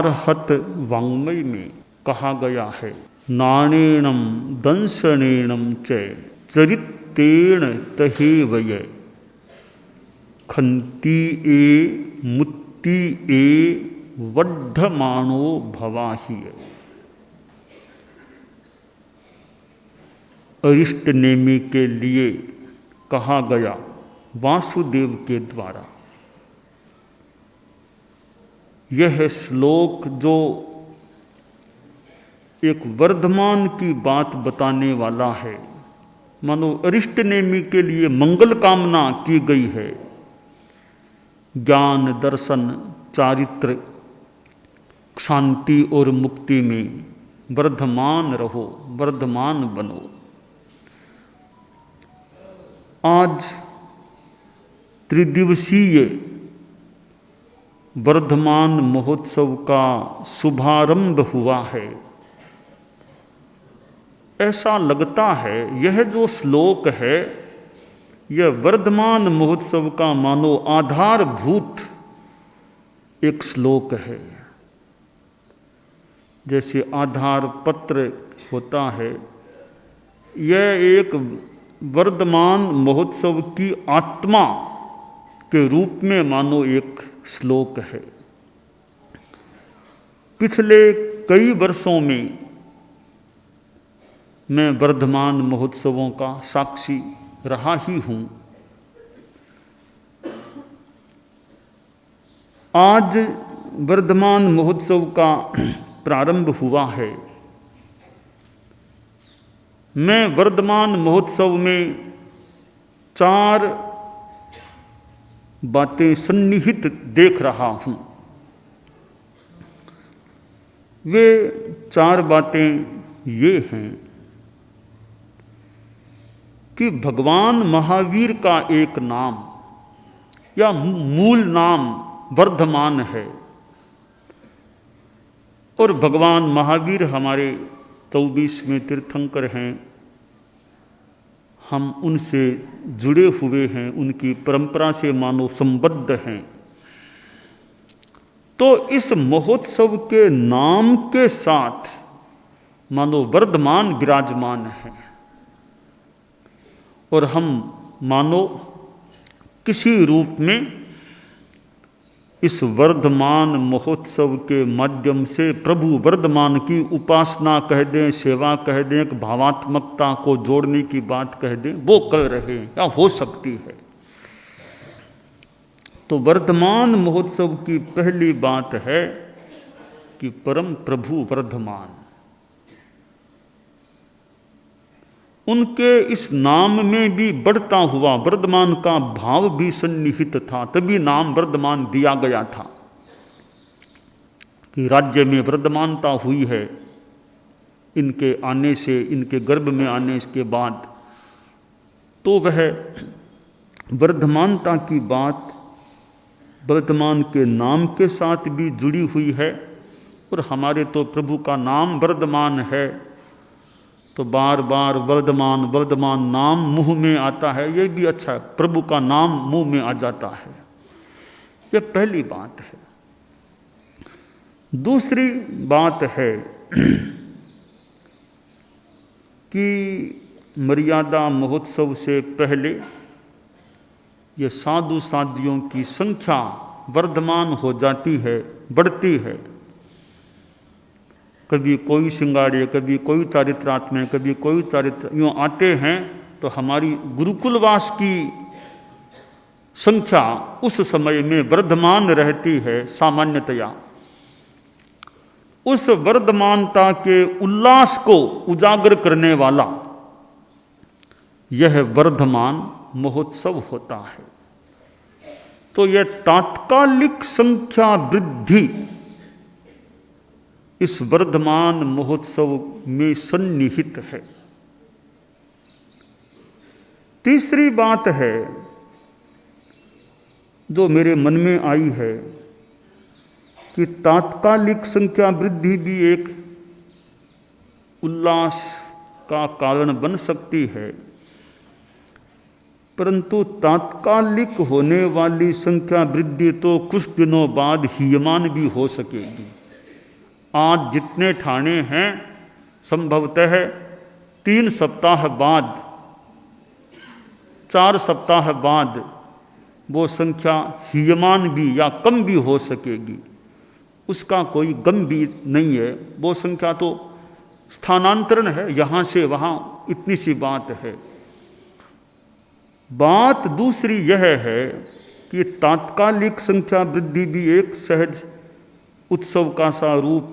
नारहत वाङ्मय में कहा गया है, नाणेणम दंशनेणम च चरित्रेण तहे वय खंती ए मुत्ती ए वड्ढमानो भवाहिय। अरिष्ट नेमि के लिए कहा गया वासुदेव के द्वारा। यह श्लोक जो एक वर्धमान की बात बताने वाला है, मानो अरिष्ट नेमि के लिए मंगल कामना की गई है। ज्ञान, दर्शन, चारित्र, शांति और मुक्ति में वर्धमान रहो, वर्धमान बनो। आज त्रिदिवसीय वर्धमान महोत्सव का शुभारंभ हुआ है। ऐसा लगता है यह जो श्लोक है यह वर्धमान महोत्सव का मानो आधारभूत एक श्लोक है। जैसे आधार पत्र होता है, यह एक वर्धमान महोत्सव की आत्मा के रूप में मानो एक श्लोक है। पिछले कई वर्षों में मैं वर्धमान महोत्सवों का साक्षी रहा ही हूँ। आज वर्धमान महोत्सव का प्रारंभ हुआ है। मैं वर्धमान महोत्सव में 4 बातें सन्निहित देख रहा हूँ। वे 4 बातें ये हैं कि भगवान महावीर का एक नाम या मूल नाम वर्धमान है और भगवान महावीर हमारे 24वें तीर्थंकर हैं। हम उनसे जुड़े हुए हैं, उनकी परंपरा से मानो संबद्ध हैं। तो इस महोत्सव के नाम के साथ मानो वर्धमान विराजमान है और हम मानो किसी रूप में इस वर्धमान महोत्सव के माध्यम से प्रभु वर्धमान की उपासना कह दें, सेवा कह दें, एक भावात्मकता को जोड़ने की बात कह दें, वो कर रहे हैं या हो सकती है। तो वर्धमान महोत्सव की पहली बात है कि परम प्रभु वर्धमान, उनके इस नाम में भी बढ़ता हुआ वर्धमान का भाव भी सन्निहित था, तभी नाम वर्धमान दिया गया था कि राज्य में वर्धमानता हुई है इनके आने से, इनके गर्भ में आने के बाद। तो वह वर्धमानता की बात वर्धमान के नाम के साथ भी जुड़ी हुई है और हमारे तो प्रभु का नाम वर्धमान है, तो बार बार वर्धमान वर्धमान नाम मुंह में आता है, ये भी अच्छा है, प्रभु का नाम मुंह में आ जाता है। ये पहली बात है। दूसरी बात है कि मर्यादा महोत्सव से पहले ये साधु साधियों की संख्या वर्धमान हो जाती है, बढ़ती है। कभी कोई श्रृंगारे, कभी कोई चारित्रात्मय, कभी कोई चारित्र, यूँ आते हैं। तो हमारी गुरुकुलवास की संख्या उस समय में वर्धमान रहती है सामान्यतया। उस वर्धमानता के उल्लास को उजागर करने वाला यह वर्धमान महोत्सव होता है। तो यह तात्कालिक संख्या वृद्धि इस वर्धमान महोत्सव में सन्निहित है। तीसरी बात है जो मेरे मन में आई है कि तात्कालिक संख्या वृद्धि भी एक उल्लास का कारण बन सकती है, परंतु तात्कालिक होने वाली संख्या वृद्धि तो कुछ दिनों बाद हीयमान भी हो सकेगी। आज जितने ठाणे हैं संभवतः 3 सप्ताह बाद, 4 सप्ताह बाद वो संख्या हीयमान भी या कम भी हो सकेगी, उसका कोई गम भी नहीं है। वो संख्या तो स्थानांतरण है, यहाँ से वहाँ, इतनी सी बात है। बात दूसरी यह है कि तात्कालिक संख्या वृद्धि भी एक सहज उत्सव का सा रूप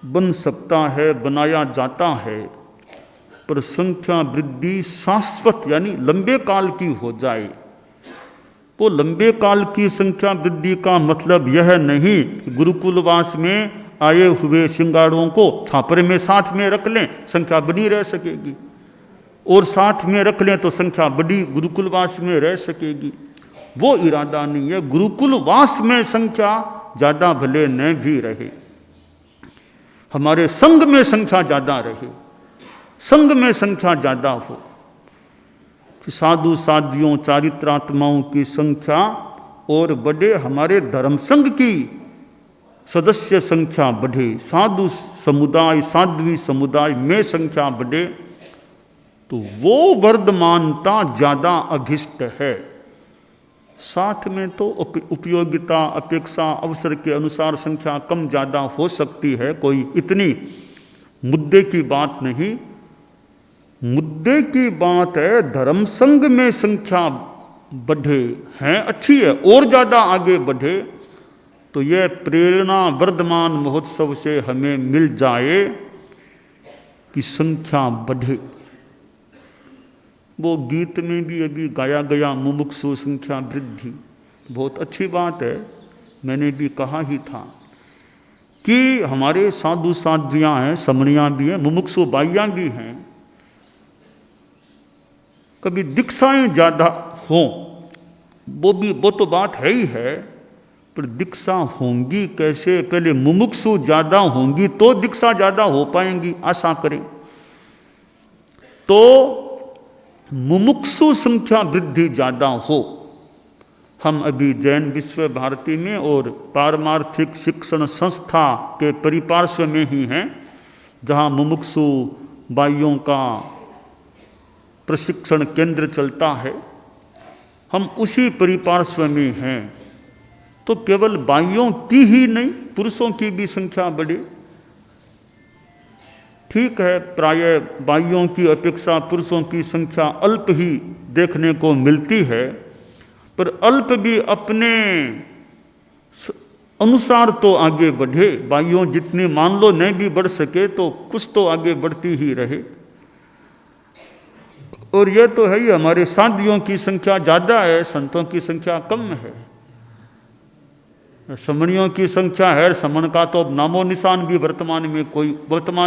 बन सकता है, बनाया जाता है, पर संख्या वृद्धि शाश्वत यानी लंबे काल की हो जाए। वो लंबे काल की संख्या वृद्धि का मतलब यह नहीं कि गुरुकुलवास में आए हुए श्रृंगारों को छापर में साथ में रख लें, संख्या बनी रह सकेगी, और साथ में रख लें तो संख्या बड़ी गुरुकुलवास में रह सकेगी। वो इरादा नहीं है। गुरुकुलवास में संख्या ज़्यादा भले न भी रहे, हमारे संघ में संख्या ज़्यादा रहे, संघ में संख्या ज़्यादा हो, कि साधु साध्वियों चारित्रात्माओं की संख्या और बढ़े, हमारे धर्म संघ की सदस्य संख्या बढ़े, साधु समुदाय साध्वी समुदाय में संख्या बढ़े, तो वो वर्धमानता ज़्यादा अभिष्ट है। साथ में तो उपयोगिता अपेक्षा अवसर के अनुसार संख्या कम ज़्यादा हो सकती है, कोई इतनी मुद्दे की बात नहीं। मुद्दे की बात है धर्म संघ में संख्या बढ़े, हैं अच्छी है, और ज़्यादा आगे बढ़े तो यह प्रेरणा वर्धमान महोत्सव से हमें मिल जाए कि संख्या बढ़े। वो गीत में भी अभी गाया गया मुमुक्षु संख्या वृद्धि, बहुत अच्छी बात है। मैंने भी कहा ही था कि हमारे साधु साध्वियाँ हैं, समणियाँ भी हैं, मुमुक्षु बाइयाँ भी हैं। कभी दीक्षाएं ज़्यादा हों, वो तो बात है ही है, पर दीक्षा होंगी कैसे? पहले मुमुक्षु ज़्यादा होंगी तो दीक्षा ज़्यादा हो पाएंगी, आशा करें। तो मुमुक्षु संख्या वृद्धि ज़्यादा हो। हम अभी जैन विश्व भारती में और पारमार्थिक शिक्षण संस्था के परिपार्श्व में ही हैं, जहाँ मुमुक्षु बाइयों का प्रशिक्षण केंद्र चलता है। हम उसी परिपार्श्व में हैं, तो केवल बाइयों की ही नहीं, पुरुषों की भी संख्या बढ़े। ठीक है, प्रायः बाइयों की अपेक्षा पुरुषों की संख्या अल्प ही देखने को मिलती है, पर अल्प भी अपने अनुसार तो आगे बढ़े। बाइयों जितनी मान लो नहीं भी बढ़ सके तो कुछ तो आगे बढ़ती ही रहे। और यह तो है ही, हमारे साध्वियों की संख्या ज़्यादा है, संतों की संख्या कम है। समणियों की संख्या है, समण का तो अब नामो निशान भी वर्तमान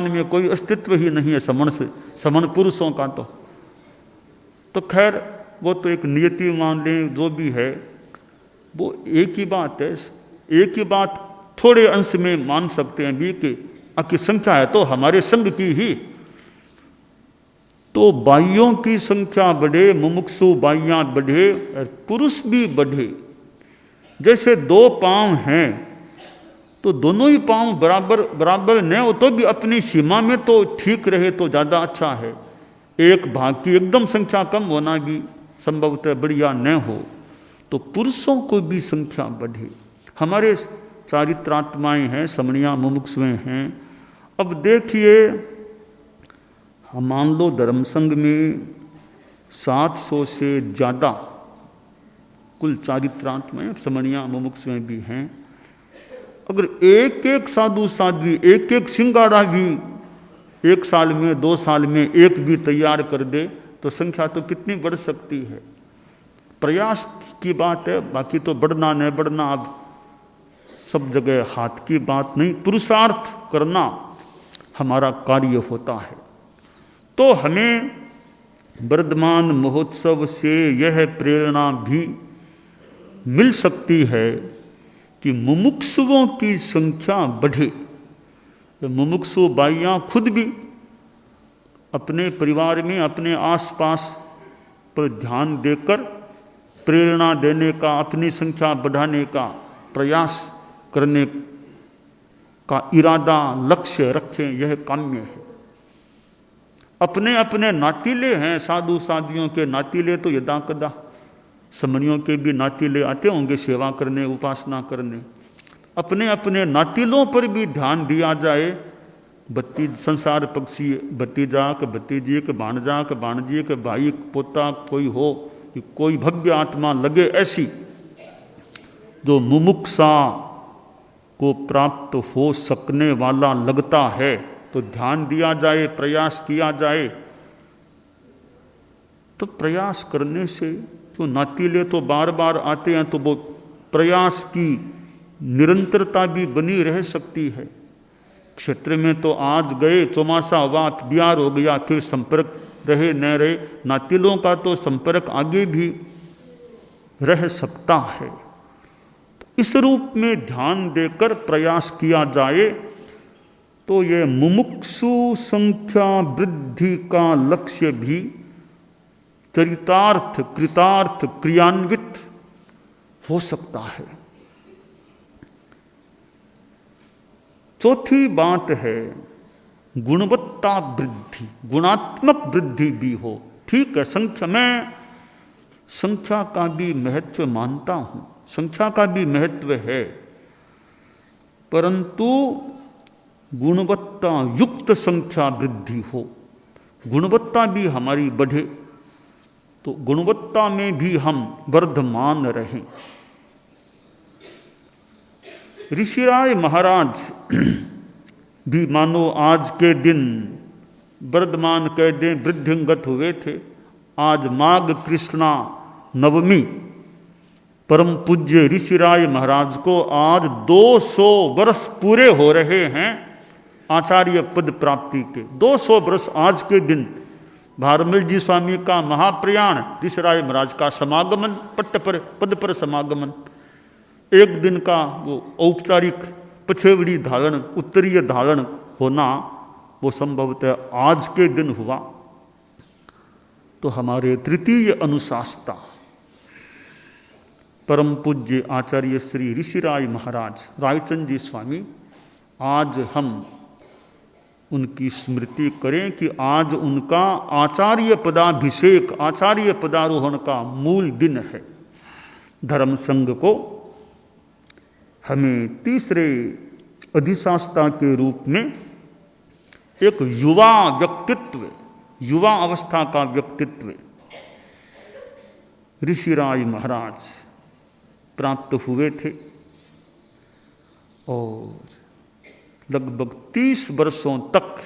में कोई अस्तित्व ही नहीं है। समण पुरुषों का तो खैर वो तो एक नियति मान लें, जो भी है वो एक ही बात है। एक ही बात थोड़े अंश में मान सकते हैं भी कि संख्या है तो हमारे संघ की ही। तो बाइयों की संख्या बढ़े, मुमुक्षु बाइयाँ बढ़े, पुरुष भी बढ़े। जैसे 2 पांव हैं तो दोनों ही पांव बराबर न हो तो भी अपनी सीमा में तो ठीक रहे तो ज़्यादा अच्छा है। एक भाग की एकदम संख्या कम होना भी संभवतः बढ़िया न हो, तो पुरुषों को भी संख्या बढ़े। हमारे चारित्रात्माएं हैं, समणियाँ मुमुक्षुएं हैं। अब देखिए, हम मान लो धर्म संघ में 700 से ज़्यादा कुल चारित्रात्माएं, समणियाँ मुमुक्षुएं भी हैं। अगर एक एक साधु साध्वी, एक एक सिंगाड़ा भी 1 साल में 2 साल में एक भी तैयार कर दे तो संख्या तो कितनी बढ़ सकती है। प्रयास की बात है, बाकी तो बढ़ना न बढ़ना अब सब जगह हाथ की बात नहीं, पुरुषार्थ करना हमारा कार्य होता है। तो हमें वर्धमान महोत्सव से यह प्रेरणा भी मिल सकती है कि मुमुक्षुओं की संख्या बढ़े। मुमुक्षु बाइयाँ खुद भी अपने परिवार में, अपने आसपास पर ध्यान देकर प्रेरणा देने का, अपनी संख्या बढ़ाने का प्रयास करने का इरादा लक्ष्य रखें, यह काम्य है। अपने अपने नातीले हैं, साधु साधियों के नातीले तो यदा कदा, समनियों के भी नातीले आते होंगे सेवा करने, उपासना करने। अपने अपने नातीलों पर भी ध्यान दिया जाए। बत्ती संसार पक्षी, भतीजा के भतीजे के भाणजा के भाणजी के भाई पोता कोई हो, कोई भव्य आत्मा लगे ऐसी जो मुमुक्षा को प्राप्त हो सकने वाला लगता है, तो ध्यान दिया जाए, प्रयास किया जाए। तो प्रयास करने से जो नातीले तो बार बार आते हैं, तो वो प्रयास की निरंतरता भी बनी रह सकती है। क्षेत्र में तो आज गए, चौमासा हुआ, बिहार हो गया, फिर संपर्क रहे न रहे, नातीलों का तो संपर्क आगे भी रह सकता है। तो इस रूप में ध्यान देकर प्रयास किया जाए तो ये मुमुक्षु संख्या वृद्धि का लक्ष्य भी चरितार्थ, कृतार्थ, क्रियान्वित हो सकता है। चौथी बात है गुणवत्ता वृद्धि, गुणात्मक वृद्धि भी हो। ठीक है, संख्या, मैं संख्या का भी महत्व मानता हूं, संख्या का भी महत्व है, परंतु गुणवत्ता युक्त संख्या वृद्धि हो, गुणवत्ता भी हमारी बढ़े, तो गुणवत्ता में भी हम वर्धमान रहें। ऋषिराय महाराज भी मानो आज के दिन वर्धमान कह दें वृद्धिंगत हुए थे। आज माघ कृष्णा नवमी परम पूज्य ऋषिराय महाराज को आज 200 वर्ष पूरे हो रहे हैं आचार्य पद प्राप्ति के। 200 वर्ष आज के दिन भारमल जी स्वामी का महाप्रयाण, ऋषिराय महाराज का समागमन, पट्ट पर पद पर समागमन, एक दिन का वो औपचारिक पछेवड़ी धारण, उत्तरीय धारण होना, वो संभवतः आज के दिन हुआ। तो हमारे तृतीय अनुशास्ता परम पूज्य आचार्य श्री ऋषिराय महाराज रायचंद जी स्वामी, आज हम उनकी स्मृति करें कि आज उनका आचार्य पदाभिषेक, आचार्य पदारोहण का मूल दिन है। धर्म संघ को हमें तीसरे अधिशास्ता के रूप में एक युवा व्यक्तित्व, युवा अवस्था का व्यक्तित्व ऋषिराय महाराज प्राप्त हुए थे और लगभग 30 वर्षों तक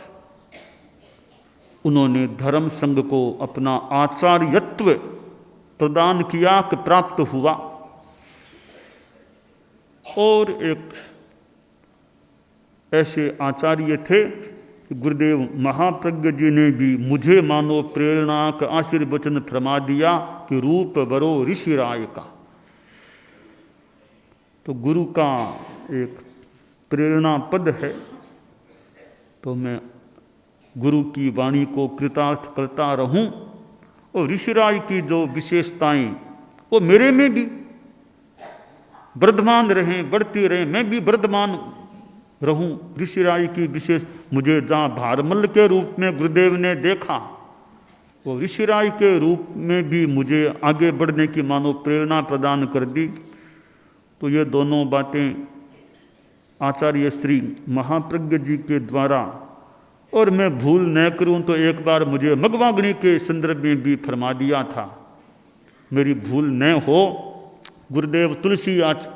उन्होंने धर्म संघ को अपना आचार्यत्व प्रदान किया कि प्राप्त हुआ। और एक ऐसे आचार्य थे कि गुरुदेव महाप्रज्ञ जी ने भी मुझे मानो प्रेरणा का आशीर्वचन फरमा दिया कि रूप बरो ऋषिराय का। तो गुरु का एक प्रेरणा पद है, तो मैं गुरु की वाणी को कृतार्थ करता रहूं और ऋषिराय की जो विशेषताएं वो मेरे में भी वर्धमान रहें, बढ़ती रहें, मैं भी वर्धमान रहूं। ऋषिराय की विशेष, मुझे जहाँ भारमल के रूप में गुरुदेव ने देखा, वो ऋषिराय के रूप में भी मुझे आगे बढ़ने की मानो प्रेरणा प्रदान कर दी। तो ये दोनों बातें आचार्य श्री महाप्रज्ञ जी के द्वारा, और मैं भूल न करूं तो एक बार मुझे मगवाग्नि के संदर्भ में भी फरमा दिया था, मेरी भूल न हो। गुरुदेव तुलसी आज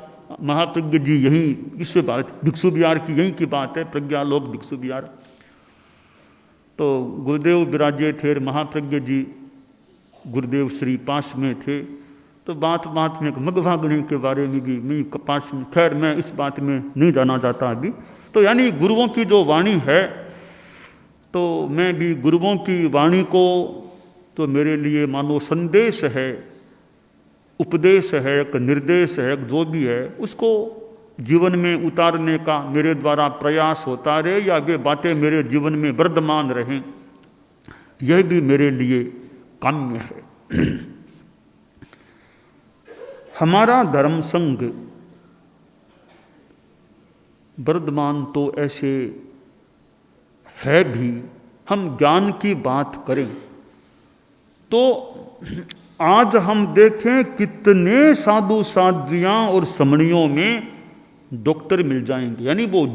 महाप्रज्ञ जी यहीं, इससे बात भिक्षु बिहार की यहीं की बात है, प्रज्ञालोक भिक्षु बिहार। तो गुरुदेव विराजे थे, महाप्रज्ञ जी गुरुदेव श्री पास में थे। तो बात बात में मगवाग्नि के बारे में भी मैं पास में, खैर मैं इस बात में नहीं जाना चाहता अभी। तो यानी गुरुओं की जो वाणी है, तो मैं भी गुरुओं की वाणी को, तो मेरे लिए मानो संदेश है, उपदेश है, एक निर्देश है, जो भी है, उसको जीवन में उतारने का मेरे द्वारा प्रयास होता रहे, या वे बातें मेरे जीवन में वर्धमान रहें, यह भी मेरे लिए काम्य है। हमारा धर्म संघ वर्धमान तो ऐसे है भी। हम ज्ञान की बात करें तो आज हम देखें कितने साधु साध्वियां और समणियों में डॉक्टर मिल जाएंगे, यानी वो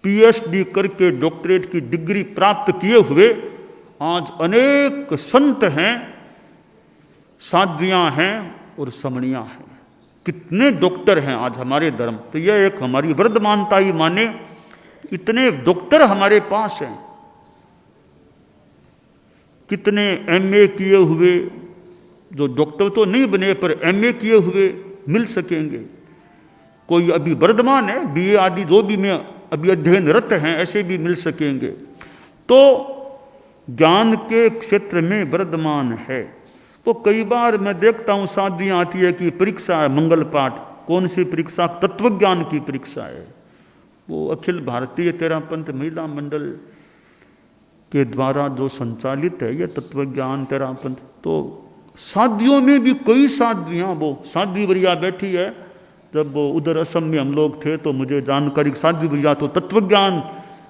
पीएचडी करके डॉक्टरेट की डिग्री प्राप्त किए हुए आज अनेक संत हैं, साध्वियां हैं और समणियां हैं। कितने डॉक्टर हैं आज हमारे धर्म। तो यह एक हमारी वर्धमानता ही माने, इतने डॉक्टर हमारे पास हैं। कितने एमए किए हुए, जो डॉक्टर तो नहीं बने पर एमए किए हुए मिल सकेंगे। कोई अभी वर्धमान है, बीए आदि जो भी में अभी अध्ययनरत हैं, ऐसे भी मिल सकेंगे। तो ज्ञान के क्षेत्र में वर्धमान है। तो कई बार मैं देखता हूँ साधियाँ आती है कि परीक्षा है मंगल पाठ। कौन सी परीक्षा? तत्वज्ञान की परीक्षा है। वो अखिल भारतीय तेरापंथ महिला मंडल के द्वारा जो संचालित है ये तत्वज्ञान तेरापंथ। तो साधियों में भी कई साध्वियाँ, वो साध्वी वरिया बैठी है। जब वो उधर असम में हम लोग थे तो मुझे जानकारी, साध्वी वरिया तो तत्वज्ञान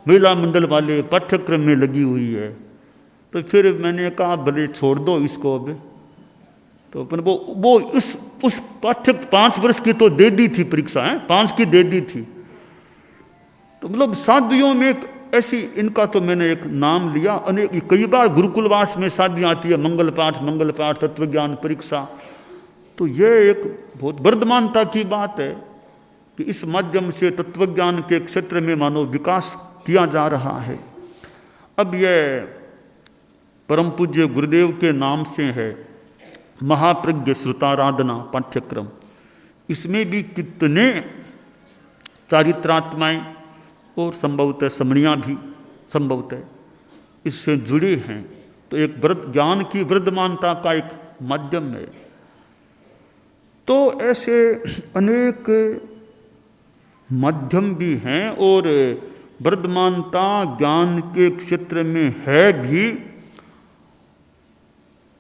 महिला मंडल वाले पाठ्यक्रम में लगी हुई है। तो फिर मैंने कहा भले छोड़ दो इसको अब। तो अपन वो उस पाठ्य 5 वर्ष की तो दे दी थी परीक्षा है, 5 की दे दी थी। तो मतलब साध्वियों में ऐसी, इनका तो मैंने एक नाम लिया। अनेक कई बार गुरुकुलवास में साध्वियाँ आती है, मंगल पाठ तत्वज्ञान परीक्षा। तो ये एक बहुत वर्धमानता की बात है कि इस माध्यम से तत्वज्ञान के क्षेत्र में मानव विकास किया जा रहा है। अब यह परम पूज्य गुरुदेव के नाम से है महाप्रज्ञ श्रुताराधना पाठ्यक्रम। इसमें भी कितने चारित्रात्माएं और संभवतः समणियाँ भी संभवतः इससे जुड़े हैं। तो एक ज्ञान की वर्धमानता का एक माध्यम है। तो ऐसे अनेक माध्यम भी हैं और वर्धमानता ज्ञान के क्षेत्र में है भी।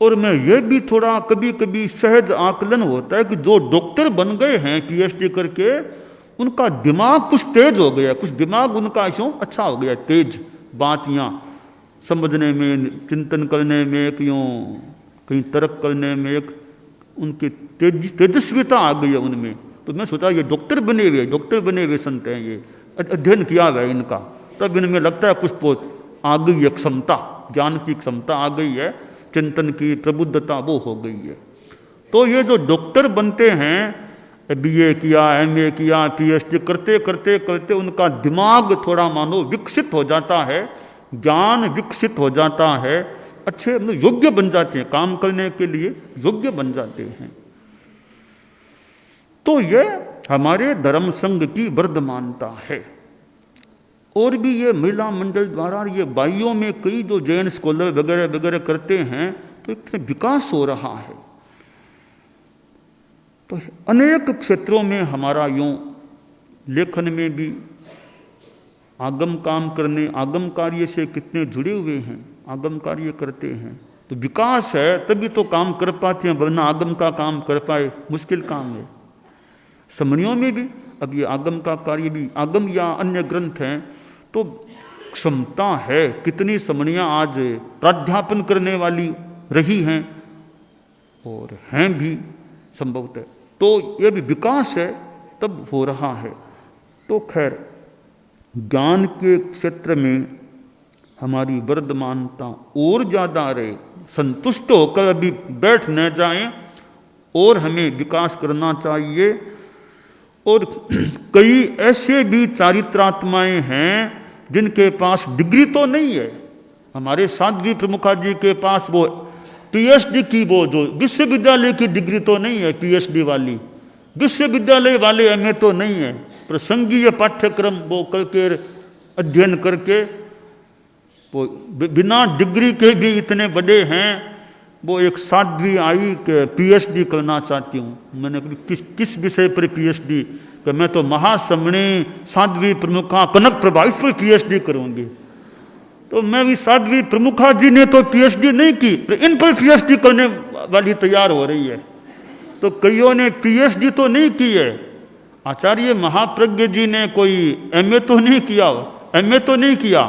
और मैं ये भी थोड़ा कभी कभी सहज आकलन होता है कि जो डॉक्टर बन गए हैं पीएचडी करके, उनका दिमाग कुछ तेज हो गया, कुछ दिमाग उनका क्यों अच्छा हो गया, तेज बातियाँ समझने में, चिंतन करने में, कहीं तर्क करने में, एक उनकी तेजस्विता आ गई है उनमें। तो मैं सोचा ये डॉक्टर बने हुए संत हैं, ये अध्ययन किया हुआ है इनका, तब इनमें लगता है कुछ बहुत आ गई है क्षमता, ज्ञान की क्षमता आ गई है, चिंतन की प्रबुद्धता वो हो गई है। तो ये जो डॉक्टर बनते हैं, बीए किया, एमए किया, पीएचडी करते करते करते उनका दिमाग थोड़ा मानो विकसित हो जाता है, ज्ञान विकसित हो जाता है, अच्छे मतलब योग्य बन जाते हैं, काम करने के लिए योग्य बन जाते हैं। तो ये हमारे धर्म संघ की वर्धमानता है। और भी ये महिला मंडल द्वारा ये बाइयों में कई जो जैन स्कॉलर वगैरह वगैरह करते हैं, तो एक विकास हो रहा है। तो अनेक क्षेत्रों में हमारा यूं लेखन में भी आगम काम करने, आगम कार्य से कितने जुड़े हुए हैं, आगम कार्य करते हैं। तो विकास है तभी तो काम कर पाते हैं, वरना आगम का काम कर पाए मुश्किल काम है। समणियों में भी अब ये आगम का कार्य भी, आगम या अन्य ग्रंथ हैं, तो क्षमता है। कितनी समणियाँ आज प्राध्यापन करने वाली रही हैं और हैं भी संभवतः। तो ये भी विकास है, तब हो रहा है। तो खैर ज्ञान के क्षेत्र में हमारी वर्धमानता और ज़्यादा रहे, संतुष्ट होकर अभी बैठ न जाएं और हमें विकास करना चाहिए। और कई ऐसे भी चारित्रात्माएं हैं जिनके पास डिग्री तो नहीं है। हमारे साध्वी प्रमुखा जी के पास वो पीएचडी की, वो जो विश्वविद्यालय की डिग्री तो नहीं है, पीएचडी वाली, विश्वविद्यालय वाले एमए तो नहीं है, पर संघीय पाठ्यक्रम वो करके अध्ययन करके वो बिना डिग्री के भी इतने बड़े हैं। वो एक साध्वी आई कि पीएचडी करना चाहती हूँ। मैंने किस विषय पर पीएचडी? कि मैं तो महासमणी साध्वी प्रमुखा कनक प्रभा इस पर पीएचडी करूँगी। तो मैं भी साध्वी प्रमुखा जी ने तो पीएचडी नहीं की, इन पर पीएचडी करने वाली तैयार हो रही है। तो कईयों ने पीएचडी तो नहीं की है, आचार्य महाप्रज्ञ जी ने कोई एमए तो नहीं किया,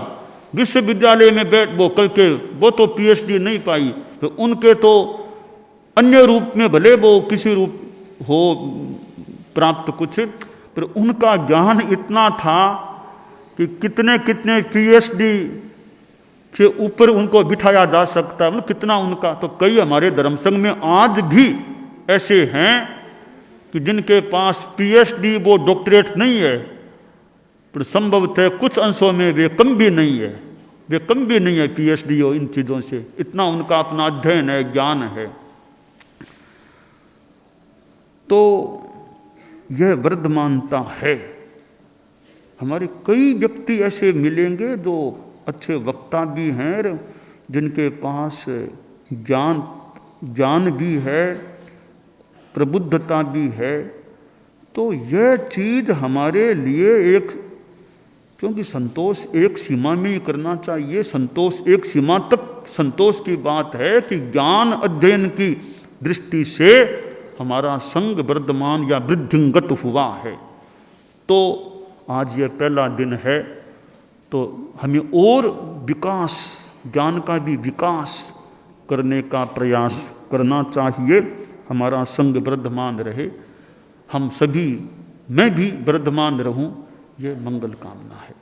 विश्वविद्यालय में बैठ वो करके वो तो पीएचडी नहीं पाई, तो उनके तो अन्य रूप में भले वो किसी रूप हो प्राप्त कुछ, पर उनका ज्ञान इतना था कि कितने कितने पीएचडी से ऊपर उनको बिठाया जा सकता है, मतलब कितना उनका। तो कई हमारे धर्म संघ में आज भी ऐसे हैं कि जिनके पास पीएचडी वो डॉक्टरेट नहीं है, पर संभवतः कुछ अंशों में वे कम भी नहीं है पीएचडी हो इन चीज़ों से, इतना उनका अपना अध्ययन है, ज्ञान है। तो यह वर्धमानता है। हमारे कई व्यक्ति ऐसे मिलेंगे जो अच्छे वक्ता भी हैं, जिनके पास ज्ञान भी है, प्रबुद्धता भी है। तो यह चीज़ हमारे लिए एक, क्योंकि संतोष एक सीमा में ही करना चाहिए, संतोष एक सीमा तक संतोष की बात है कि ज्ञान अध्ययन की दृष्टि से हमारा संग वर्धमान या वृद्धिंगत हुआ है। तो आज यह पहला दिन है, तो हमें और विकास, ज्ञान का भी विकास करने का प्रयास करना चाहिए। हमारा संग वर्धमान रहे, हम सभी, मैं भी वर्धमान रहूं, ये मंगल कामना है।